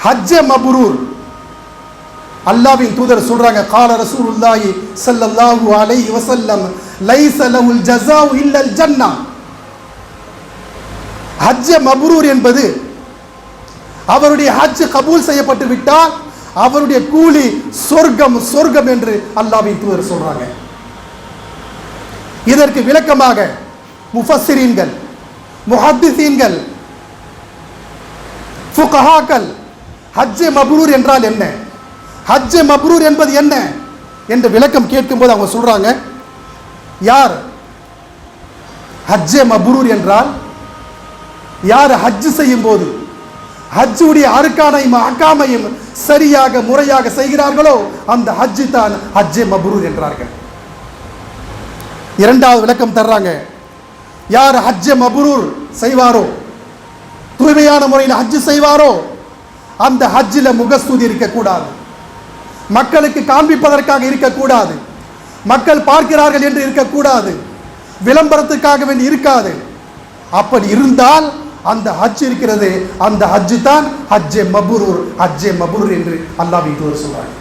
ஹஜ்ஜே மப்ரூர். அல்லாஹ்வின் தூதர் சொல்றாங்க, கால ரசூலுல்லாஹி ஸல்லல்லாஹு அலைஹி வஸல்லம் லைஸ லஹுல் ஜஸாஉ இல்லல் ஜன்னah. ஹஜ்ஜே மப்ரூர் என்பது அவருடைய ஹஜ் கபூல் செய்யப்பட்டு விட்டால் அவருடைய கூலி சொர்க்கம் சொர்க்கம் என்று அல்லாஹ்வின் தூதர் சொல்றாங்க. இதற்கு விளக்கமாக முஃபஸ்ஸிரீன்கள், முஹத்திஸீன்கள், ஃபுகஹாக்கள் ஹஜ்ஜே மப்ரூர் என்றால் என்ன, ஹஜ்ஜே மப்ரூர் என்பது என்ன என்று விளக்கம் கேட்கும்போது அவங்க சொல்றாங்க, யார் ஹஜ்ஜே மப்ரூர் என்றால் யார் ஹஜ் செய்யும் போது ஹஜ்ஜுடைய அர்கானையும் அஹ்காமையும் சரியாக முறையாக செய்கிறார்களோ அந்த ஹஜ் தான் ஹஜ்ஜே மப்ரூர் என்றார்கள். இரண்டாவது விளக்கம் தர்றாங்க, யார் ஹஜ்ஜே மப்ரூர் செய்வாரோ, தூய்மையான முறையில் ஹஜ் செய்வாரோ அந்த ஹஜ்ஜில் முகஸ்துதி இருக்கக்கூடாது, மக்களுக்கு காண்பிப்பதற்காக இருக்கக்கூடாது, மக்கள் பார்க்கிறார்கள் என்று இருக்கக்கூடாது, விளம்பரத்துக்காக வேண்டி இருக்காது. அப்படி இருந்தால் அந்த ஹஜ் இருக்கிறது, அந்த ஹஜ் தான் ஹஜ்ஜே மப்ரூர், ஹஜ்ஜே மப்ரூர் என்று அல்லாஹ்வின் தூதர் சொல்றாங்க.